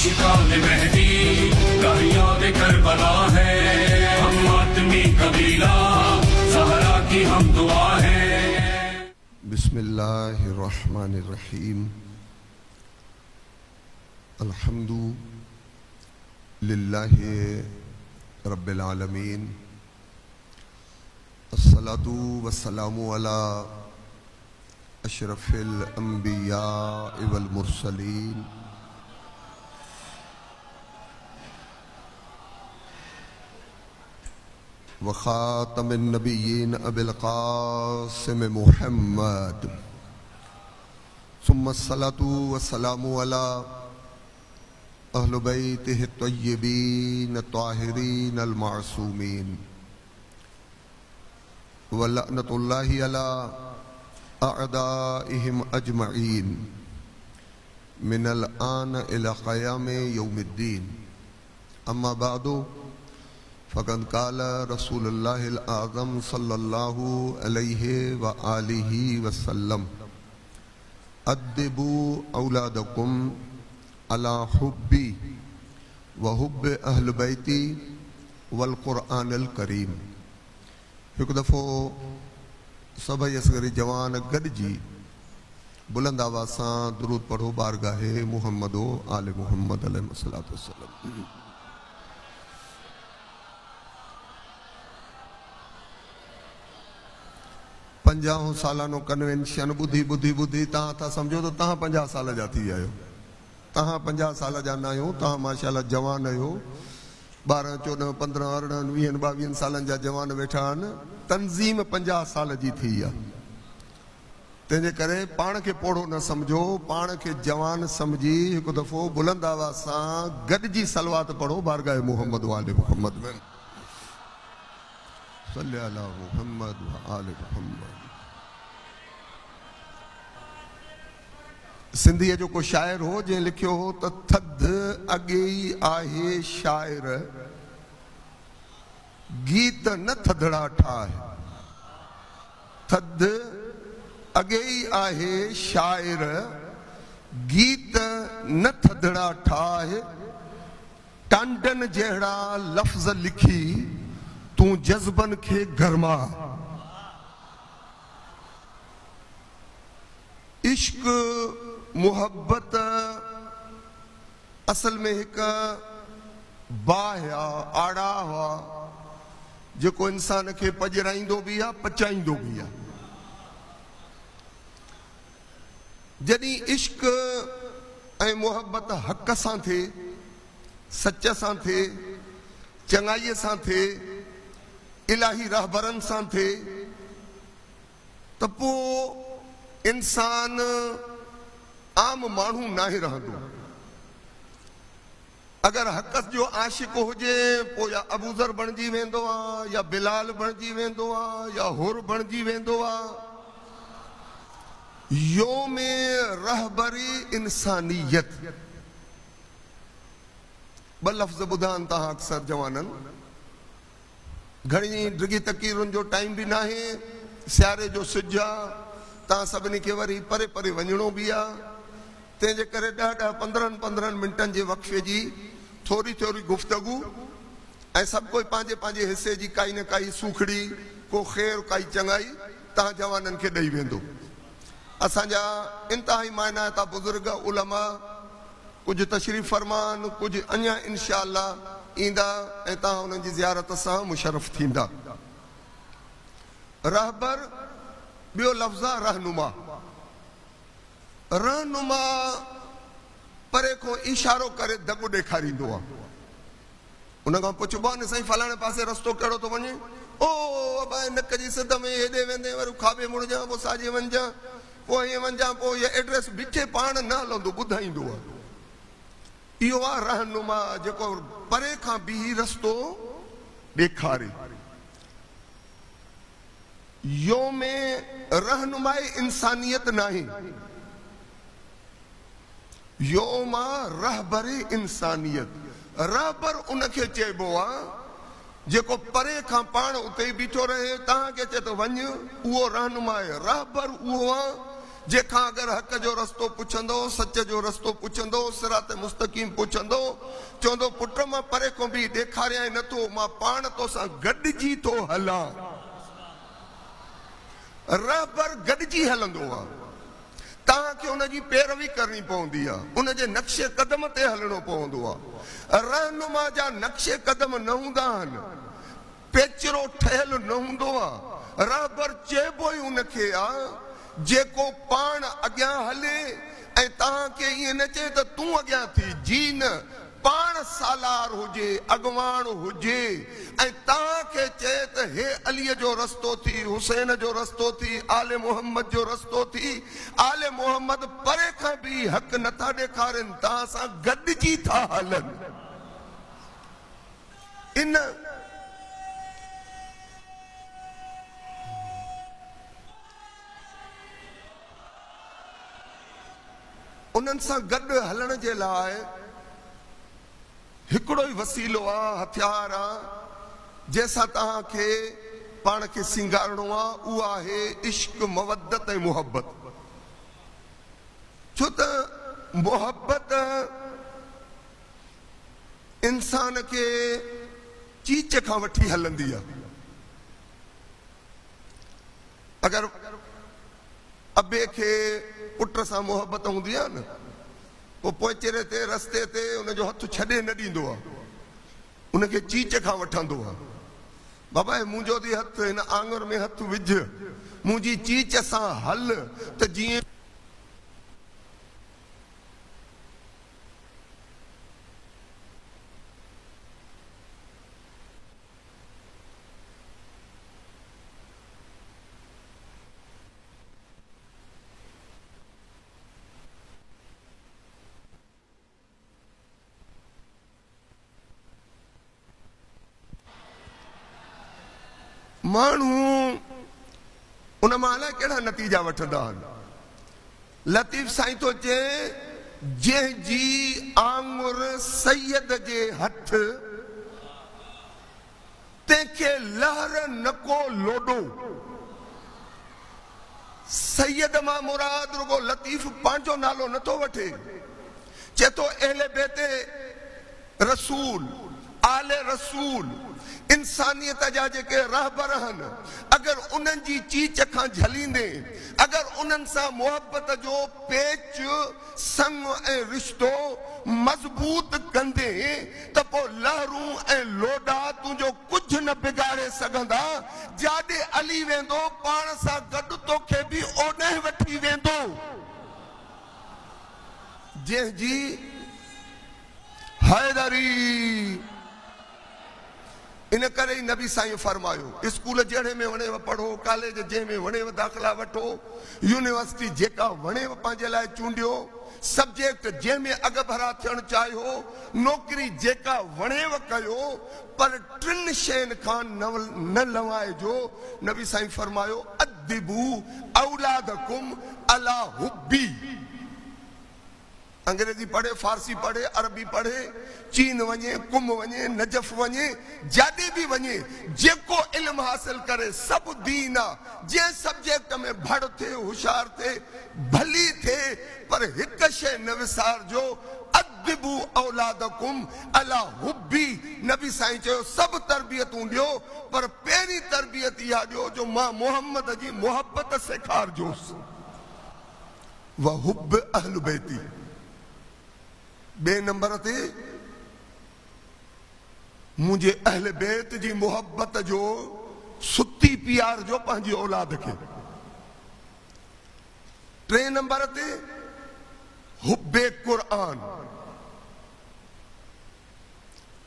आशिकान मेहदी का याद करबला है, हम मातमी कबीला ज़हरा की हम दुआ है। बिस्मिल्लाहिर्रहमानिर्रहीम। अल्हम्दु लिल्लाहि रब्बिल आलमीन। अस्सलातु वस्सलामु अला अशरफिल अंबिया वल मुरसलीन व खातमिन नबिय्यीन अबिल क़ासिम मुहम्मद। सुम्मा अस्सलातु वस्सलामु अला अहल बैतिहि त्वय्यिबीन त्वाहिरीन अल मासूमीन व लअनतुल्लाहि अला अअदाइहिम अजमईन मिनल आन इला क़याम यौमिद्दीन। अम्मा बादु फ़क़द क़ाल रसूलुल्लाहिल आज़म सल्लल्लाहु अलैहि व आलिहि वसल्लम अद्दिबू औलादकुम अला हुब्बी व हुब्ब अहल बैती वल क़ुरआनिल करीम। एक दफ़ो सभई असगरी जवान गॾिजी बुलंद आवाज़ सां दुरूद पढ़ो बारगाहे मुहम्मदो आले मुहम्मद अलैहिस्सलातु वस्सलाम। 50 सालानो कन्वेंशन ॿुधी ॿुधी ॿुधी तव्हां था सम्झो त तव्हां 50 साल जा थी आहियो। तव्हां 50 साल जा न आहियो, तव्हां माशाअल्लाह जवान आहियो। 12, 14, 15, 18, 20, 22 सालनि जा जवान वेठा आहिनि। तंज़ीम 50 साल जी थी आहे। तंहिंजे करे पाण खे पोड़ो न सम्झो, पाण खे जवान सम्झी हिकु दफ़ो बुलंद आवाज़ सां गॾिजी सलवात पढ़ो बारगाहे मुहम्मद वाले मुहम्मद में सल्ले अला मुहम्मद व आले मुहम्मद। सिंधीअ जो को शाइर हो जंहिं लिखियो हो त थधि अॻे ई आहे शाइर, गीत न थधड़ा ठाहे। थधि अॻे ई आहे शाइर, गीत न थधड़ा ठाहे। टांडन जहिड़ा लफ़्ज़ लिखी तूं जज़्बन खे गरमा। इश्क मुहब्बत असल में एक बाह आड़ा हुआ जेको इंसान खे पजराईंदो भी आहे पचाईंदो भी आहे। जॾहिं इश्क ऐं मुहब्बत हक़ सां थिए, सच सां थिए, चङाईअ सां थिए, इलाही रहबरनि सां थिए त पोइ इंसान आम माण्हू नाहे रहंदो। अगर हक़ जो आशिक़ हुजे पोइ या अबूज़र बणिजी वेंदो आहे, या बिलाल बणिजी वेंदो आहे, या हुर बणिजी वेंदो आहे। योम रहबरी इंसानियत ॿ लफ़्ज़ ॿुधाइनि तव्हां अक्सर जवाननि। घणी डिगी तकीरुनि जो टाइम भी ना है, सियारे जो सिज आहे, तव्हां सभिनी खे वरी परे परे वञिणो भी आहे। तंहिंजे करे 10-15 मिंटनि जे वक़्फ़े जी थोरी थोरी गुफ़्तगू ऐं सभु कोई पंहिंजे पंहिंजे हिसे जी काई न काई सूखड़ी, को ख़ैर, काई चङाई तव्हां जवाननि खे ॾेई वेंदो। असांजा इंतिहाई माइनाता बुज़ुर्ग उलमा कुझु तशरीफ़ फरमान, कुझु अञा इंशा अल्लाह ईंदा ऐं तव्हां उन्हनि जी ज़ियारत सां मुशर्रफ थींदा। रहबर ॿियो लफ़्ज़ आहे रहनुमा। रहनुमा परे खां इशारो करे दॿ ॾेखारींदो आहे। उन खां पुछबो आहे न साईं फलाणे पासे रस्तो कहिड़ो थो वञे? ओ अबा नक जी सिध में हेॾे वेंदे वरी खाॿे मुड़जां, पोइ साॼे वञजां, पोइ हीअं वञजां, पोइ हीअ एड्रेस बीठे पाण न हलंदो, ॿुधाईंदो आहे। इहो आहे रहनुमा जेको परे खां बीही रस्तो ॾेखारे। योम रहनुमाई इंसानियत नाही, योम रहबरी इंसानियत। रहबर उनखे चइबो आहे जेको परे खां पाण उते ई बीठो रहे, तव्हांखे चए तो वञ, उहो रहनुमा आहे। रहबर उहो आहे जेखां अगरि हक़ जो रस्तो पुछंदो, सच जो रस्तो पुछंदो, सिरात मुस्तक़ीम पुछंदो, चवंदो पुट मां परे खां बि ॾेखारियां नथो, मां पाण तोसां गॾिजी थो हलां। रहबर गॾिजी हलंदो आहे, तव्हांखे उनजी पैरवी करणी पवंदी आहे, उनजे नक्शे कदम ते हलणो पवंदो आहे। रहनुमा जा नक्शे कदम न हूंदा आहिनि, पेचरो ठहियल न हूंदो आहे। रहबर चइबो ई उनखे आहे जेको पाण अॻियां हले ऐं तव्हांखे ईअं न चए त तूं अॻियां थी, जी न, पाण सालार हुजे, अॻवान हुजे ऐं तव्हांखे चए त हे अलीअ जो रस्तो थी, हुसैन जो रस्तो थी, आले मोहम्मद जो रस्तो थी। आले मोहम्मद परे खां बि हक़ नथा ॾेखारनि, तव्हां सां गॾिजी था हलनि। इन उन्हनि सां गॾु हलण जे लाइ हिकिड़ो ई वसीलो आहे, हथियार आहे, जंहिंसां तव्हांखे पाण खे सिंगारणो आहे, उहो आहे इश्क, मवदत ऐं मुहबत। छो त मुहबत इंसान खे चीच खां वठी हलंदी आहे। अगरि अबे खे पुट सां मुहबत हूंदी आहे न, पोइ पोचरे ते रस्ते ते उनजो हथु छॾे न ॾींदो आहे, उनखे चीच खां वठंदो आहे। बाबा मुंहिंजो थी हथु हिन आंगर में हथु विझ, मुंहिंजी चीच सां हल, त जीअं माण्हू उन मां अलाए कहिड़ा नतीजा वठंदा आहिनि। लतीफ़ साईं थो चए, जंहिंजी आंगुर सैयद जे हथ, तंहिंखे लहर न को लोॾो। सैयद मां मुराद रुगो लतीफ़ पंहिंजो नालो नथो वठे, चए थो अहले बेते रसूल, आले रसूल, इंसानियत जा जेके रहबर आहिनि, अगरि उन्हनि जी चीच खां झलींदे, अगरि उन्हनि सां मुहबत जो पेच, संग ऐं रिश्तो मज़बूत कंदे, त पोइ लहरूं ऐं लोॾा तुंहिंजो कुझु न बिगाड़े सघंदा। जाॾे हली वेंदो पाण सां गॾु तोखे बि ओॾे वठी वेंदो। जंहिंजी हैदरी, इन करे ई नबी साईं फरमायो, स्कूल जहिड़े में वणेव पढ़ो, कॉलेज जंहिं में वणेव दाख़िला वठो, यूनिवर्सिटी जेका वणेव पंहिंजे लाइ चूंडियो, सब्जेक्ट जंहिं में अॻ भरा थियणु चाहियो, नौकिरी जेका वणेव कयो, पर टिनि शयुनि खां न लवाइजो। नबी साईं फरमायो, अदिबू औलादकुम अला हुब्बी। अंग्रेजी पढ़े, फारसी पढ़े, अरबी पढ़े, चीन वञे, कुम वञे, नजफ वञे, जाॾे बि वञे, जेको इल्मु हासिल करे सभु दीन आहे। जंहिं सब्जेक्ट में भड़ थिए, होशियार थिए, भली थिए, पर हिकु शइ न विसारजो, अदिबू औलादकुम अला हुब्बी। नबी साईं चयो सभु तरबियतूं ॾियो, पर पहिरीं तरबियत इहा ॾियो जो मां मुहम्मद जी मुहबत सेखारजोसि। व हुब अहल बैती। ॿिए नंबर ते मुंहिंजे अहल बैत जी मुहबत जो सुती प्यार जो पंहिंजी औलाद खे। टे नंबर ते हुब्बे क़ुरान,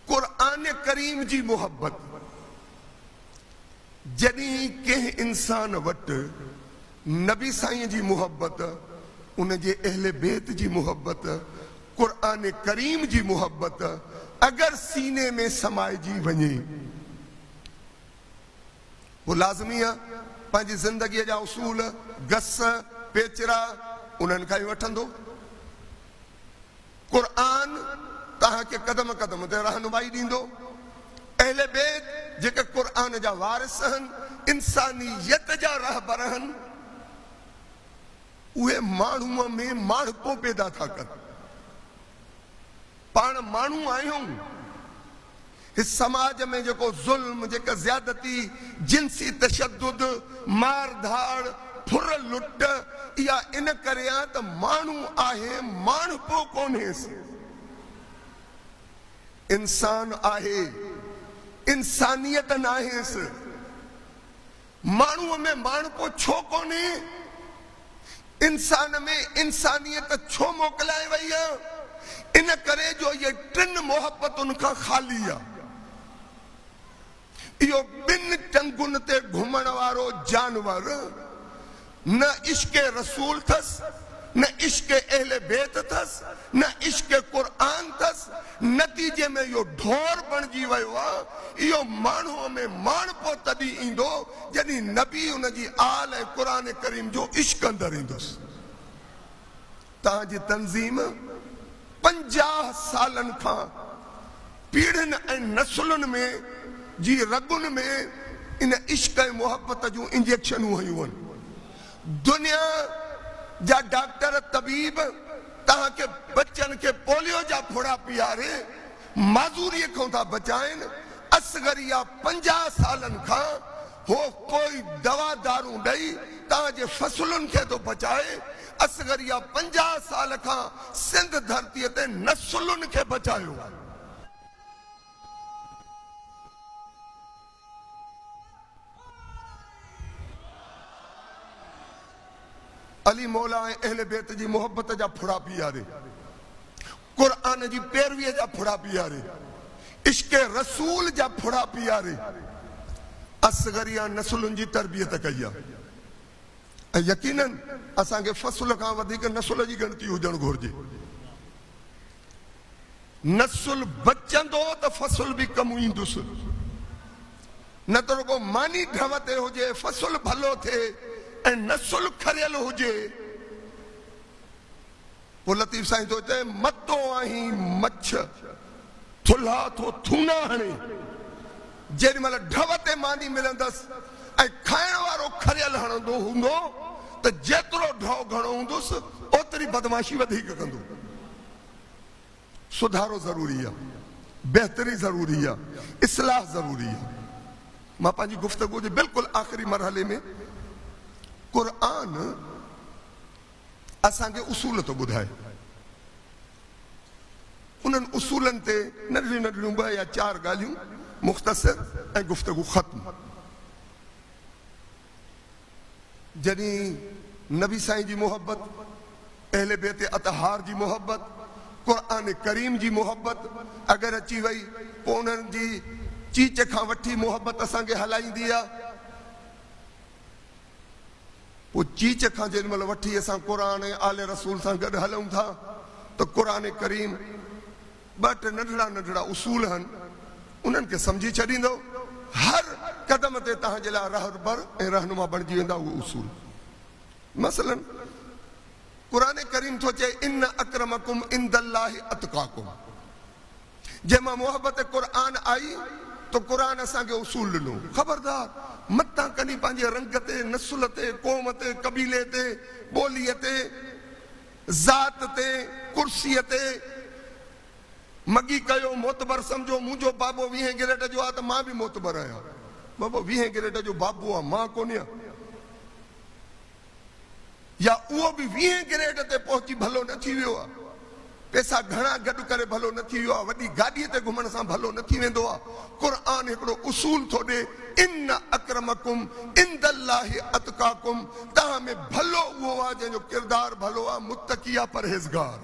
क़ुरान करीम जी मुहबत। जॾहिं कंहिं इंसान वटि नबी साईं जी मुहबत, उनजे अहल बैत जी मुहबत, क़ुरान करीम जी मुहबत अगरि सीने में समाइजी वञे, वो लाज़मी आहे पंहिंजी ज़िंदगीअ जा उसूल, गस, पेचरा उन्हनि खां ई वठंदो। क़ुरान तव्हांखे कदम कदम ते रहनुमाई ॾींदो। अहले बैत जेके क़ुरान जा वारिस आहिनि, इंसानियत जा रहबर आहिनि, उहे माण्हूअ में माण्हपो पैदा था कनि। पाण माण्हू आहियूं, इस समाज में जेको ज़ुल्म, जेका ज़्यादती, जिनसी तशद्दुद, मार धाड़, फुर लुट, इहा इन करे आहे त माण्हू आहे, माण्हपो कोन्हेसि। इंसान आहे, इंसानियत नाहेसि। माण्हूअ में माण्हपो छो कोन्हे? इंसान में इंसानियत छो मोकिलाए वई आहे? इन करे जो ये टिन मोहब्बतुनि खां ख़ाली आहे। इहो ॿिनि टंगुनि ते घुमण वारो जानवर न इश्क रसूल अथसि, न इश्क अहले बैत अथसि, न इश्क क़ुरान अथसि। नतीजे में इहो ढोर बणिजी वियो आहे। इहो माण्हूअ में माण्हपो तॾहिं ईंदो जॾहिं नबी उन जी आल ऐं क़ुरान करीम जो इश्क अंदरि ईंदुसि। तव्हांजी तंज़ीम 50 सालनि खां पीढ़ियुनि ऐं नसुलुनि में जी रगुनि में इन इश्क ऐं मोहब्बत जूं इंजेक्शनूं हयूं आहिनि। दुनिया जा डॉक्टर तबीब तव्हांखे बच्चनि खे पोलियो जा फुड़ा पीआरे माज़ूरीअ खां था बचाइनि। असगरिया 50 सालनि खां हो कोई दवा दारू ॾेई तव्हांजे फसलुनि खे थो बचाए। असगरिया 50 साल खां सिंध धरतीअ ते नसुलुनि खे बचायो। अली मौला ऐं अहले बैत जी मोहब्बत जा फुड़ा पीआरे, क़ुरान जी पैरवीअ जा फुड़ा पीआरे, इश्क रसूल जा फुड़ा पीआरे असगरिया नसुलुनि जी तरबियत कई आहे। ऐं यकीनन असांखे फसल खां वधीक नसुल जी गिणती हुजणु घुरिजे। नसुल बचंदो त फसल बि कमु ईंदुसि। न त रुगो मानी ढव ते हुजे, फसल भलो थिए ऐं नसुल खरियल हुजे। पोइ लतीफ़ साईं थो चए, मतो आहीं मच्छ थुल्हा थो थूना हणे। जेॾी महिल ढव ते मानी मिलंदसि ऐं खाइण वारो खरियल हणंदो हूंदो त जेतिरो ढव घणो हूंदुसि ओतिरी बदमाशी वधीक कंदो। सुधारो ज़रूरी आहे, बहितरी ज़रूरी आहे, इस्लाह ज़रूरी आहे। मां पंहिंजी गुफ़्तगू जे बिल्कुलु आख़िरी मरहले में क़ुरान असांखे उसूल थो ॿुधाए। उन्हनि उसूलनि ते नंढियूं नंढियूं 2 या 4 ॻाल्हियूं मुख़्तसर ऐं गुफ़्तगू ख़त्म। जॾहिं नबी साईं जी मोहब्बत, अहले बैत अतहार जी मोहब्बत, क़ुरान करीम जी मोहब्बत अगरि अची वई, पोइ उन्हनि जी चीच खां वठी मोहब्बत असांखे हलाईंदी आहे। पोइ चीच खां जेॾी महिल वठी असां क़ुरान ऐं आले रसूल सां गॾु हलूं था त क़ुरान करीम 2 नंढड़ा नंढड़ा उसूल आहिनि, उन्हनि खे सम्झी छॾींदो। हर क़दम ते तव्हांजे लाइ रहबर ऐं रहनुमा बणिजी वेंदा उहे उसूल। मसलन क़ुरान करीम थो चए, इन अक्रमकुम इंदल्लाहि अतकाकुम। जंहिंमां मोहब्बत क़ुरान आई तो क़ुरान असांखे उसूल ॾिनो। ख़बरदार मतां कॾहिं पंहिंजे रंग ते, नसुल ते, क़ौम ते, कबीले ते, ॿोलीअ ते, ज़ात ते, कुर्सीअ ते मगी कयो, मोतबर सम्झो। मुंहिंजो बाबो 20 गिरेट जो आहे त मां बि मोतबर आहियां। बाबो 20 गिरेट जो बाबू आहे, मां कोन आहियां। या उहो बि 20 गिरेट ते पहुची भलो न थी वियो आहे। पैसा घणा गॾु करे भलो न थी वियो आहे। वॾी गाॾीअ ते घुमण सां भलो न थी वेंदो आहे। क़ुरान हिकिड़ो उसूल थो ॾे, इन अक्रमकुम इंदल्लाहि अतकाकुम। तव्हां में भलो उहो आहे जंहिंजो किरदार भलो आहे, मुत्तकी आहे, परहेज़गार।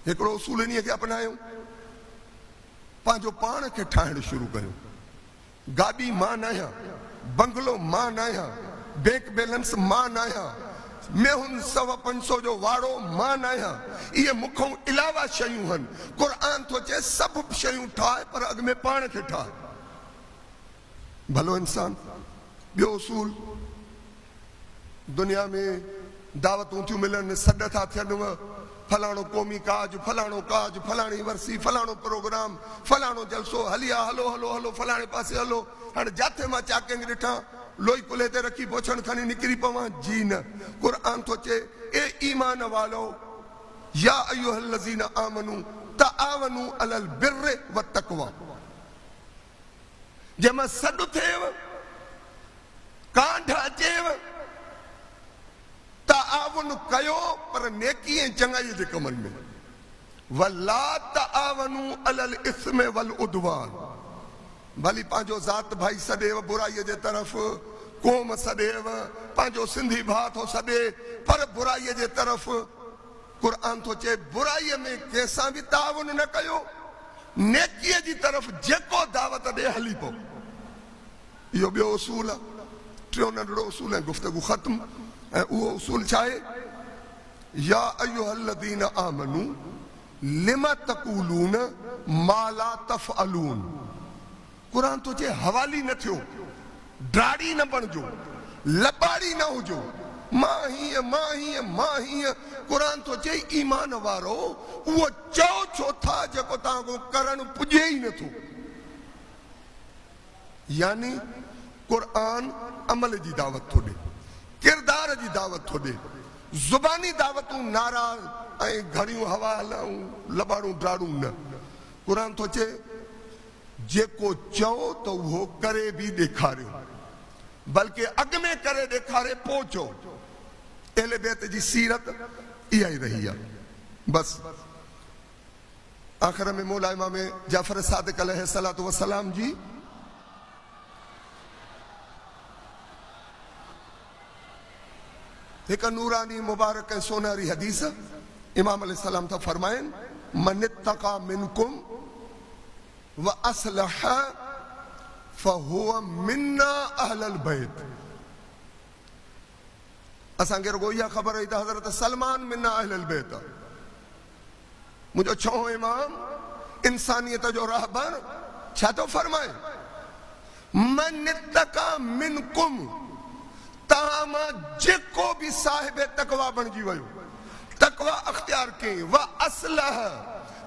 हिकिड़ो उसूल इन खे अपनायूं, पंहिंजो पाण खे ठाहिणु शुरू कयूं। गाॾी मां न आहियां, बंगलो मां न आहियां, बैंक बैलेंस मां न आहियां, मेहुन 100-500 जो वाड़ो मां न आहियां। इहे मूंखां अलावा शयूं आहिनि। क़ुरान थो चए सभु शयूं ठाहे, पर अॻ में पाण खे ठाहे। भलो इंसान। ॿियो उसूल, दुनिया में दावतूं थियूं मिलनि, सॾ था थियनि, फलाणो क़ौमी काज, फलाणो काज, फलाणी वरसी, फलाणो प्रोग्राम, फलाणो जलसो, हलिया हलो हलो हलो फलाणे पासे हलो। हाणे जिथे मां चाकिंग ॾिठां लोई कुल्हे ते रखी पोछण खणी निकिरी पवां? जी न। कुरान तो चे ए ईमान वालो या अय्युहल्लज़ीना आमनू तआवनू अलल बिर्रि व तक़वा। जंहिंमां सॾु थिएव, कांढ अचेव, तआवुन कयो पर नेकी ऐं चङाई जे कमनि में। वला तआवनू अलल इस्म वल उद्वान। भली पंहिंजो ज़ात भाई सॾेव बुराईअ जे तरफ़, क़ौम सॾेव, पंहिंजो सिंधी भाउ थो सॾे पर बुराईअ जे तरफ़। कुरान थो चए बुराईअ में कंहिंसां बि ताउन न कयो, नेकीअ जी तरफ़ जेको दावत ॾे हली पओ। इहो ॿियो उसूल आहे, टियों नंढड़ो उसूल ऐं गुफ़्तगू ख़त्म। ऐं उहो उसूल छा आहे? या अय्युहल्लज़ीना आमनू लिमा तक़ूलून मा ला तफ़अलून। कुरान तो चए हवाली न थियो, ड्राड़ी न बणजो, लबाड़ी न हुजो, मां हीअं मां हीअं मां हीअं। कुरान तो चए ईमान वारो उहो चओ छो था जेको तव्हां करणु पुॼे ई नथो। यानी कुरान अमल जी दावत थो ॾे, किरदार जी दावत थो ॾे। ज़ुबानी दावतूं नारा ऐं घड़ियूं हवा हलाऊं, लबाड़ूं ड्राड़ूं न। कुरान थो चए जेको चओ त उहो करे बि ॾेखारियो, बल्कि अॻ में करे ॾेखारे पोइ चओ। अहले बैत जी सीरत इहा ई रही आहे। बस आख़िर में मौला इमाम जाफ़र सादिक़ अलैहिस्सलातु वस्सलाम जी हिक नूरानी मुबारक ऐं सोनारी हदीस इमाम अलैहिस्सलाम था फरमाइनि, मन इत्तक़ा मिनकुम व अस्लह फहुव मिन्ना अहलल बैत। असांखे रुगो इहा ख़बर हुई त हज़रत सलमान मिन्ना अहलल बैत आहे। मुंहिंजो छों इमाम इंसानियत जो रहबर छा थो फरमाए? मन इत्तक़ा मिनकुम, तव्हां मां जेको बि साहिब तक़वा बणिजी वियो, तक़वा अख़्तियार कयईं, व अस्लह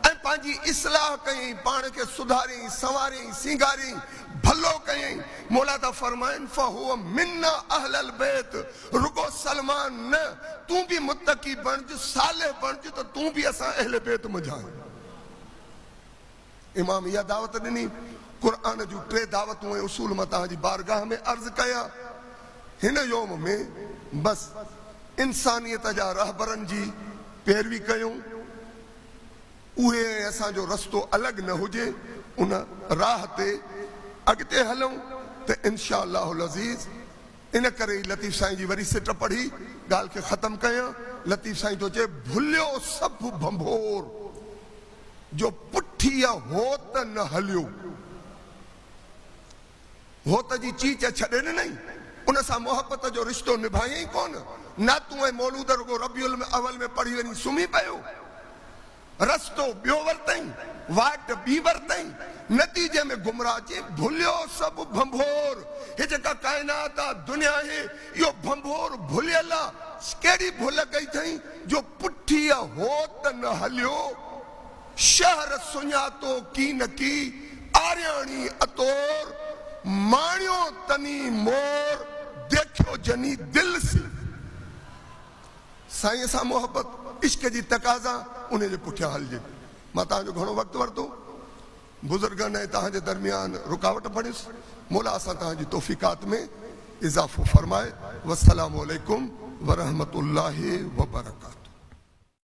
ऐं पंहिंजी इस्लाह कयईं, पाण खे सुधारियईं, संवारियईं, सिंगारियईं, भलो कयईं। मौला था फरमाइनि फहुव मिन्ना अहलल बैत। रुगो सलमान न, तूं बि मुत्तकी बणिज, सालिह बणिज त तूं बि असां अहले बैत मंझां आहियूं। इमाम इहा दावत ॾिनी। क़ुरान जूं टे दावतूं ऐं उसूल मां तव्हांजी बारगाह में अर्ज़ कया। हिन योम में बस इंसानियत जा रहबरनि जी पैरवी कयूं, उहे असांजो रस्तो अलॻि न हुजे, उन राह ते अॻिते हलूं त इंशा अल्लाहुल अज़ीज़। इन करे ई लतीफ़ साईं जी वरी सिट पढ़ी ॻाल्हि खे ख़तमु कयां। लतीफ़ साईं थो चए भुलियो सभु भंभोर जो पुठीअ होत न हलियो। होत जी चीच छॾे ॾिनई, उन सां मोहबत जो रिश्तो निभायई कोन। ना तूं ऐं मौलूद रुगो रबियुल अवल में पढ़ी वञी सुम्ही पियो, रस्तो ॿियो वरितई, वाट ॿी वरितई, नतीजे में गुमराह अचे। भुलियो सभु भंभोर। हे जेका काइनात आहे, दुनिया आहे, इहो भंभोर भुलियल आहे। कहिड़ी भुल कई अथई जो पुठीअ होत न हलियो। शहर सुञातो की न की, आरियाणी अतोर, माणियो तनी मोर, देखियो जनी दिल से। साईं सां मोहब्बत इश्क जी तकाज़ा उन जे पुठियां हलिजे। मां तव्हांजो घणो वक़्तु वरितो, बुज़ुर्गनि ऐं तव्हांजे दरमियान रुकावट बणियुसि। मौला असां तव्हांजी तौफ़ीक़ात में इज़ाफ़ो फरमाए। वस्सलामु अलैकुम व रहमतुल्लाहि व बरकातहू।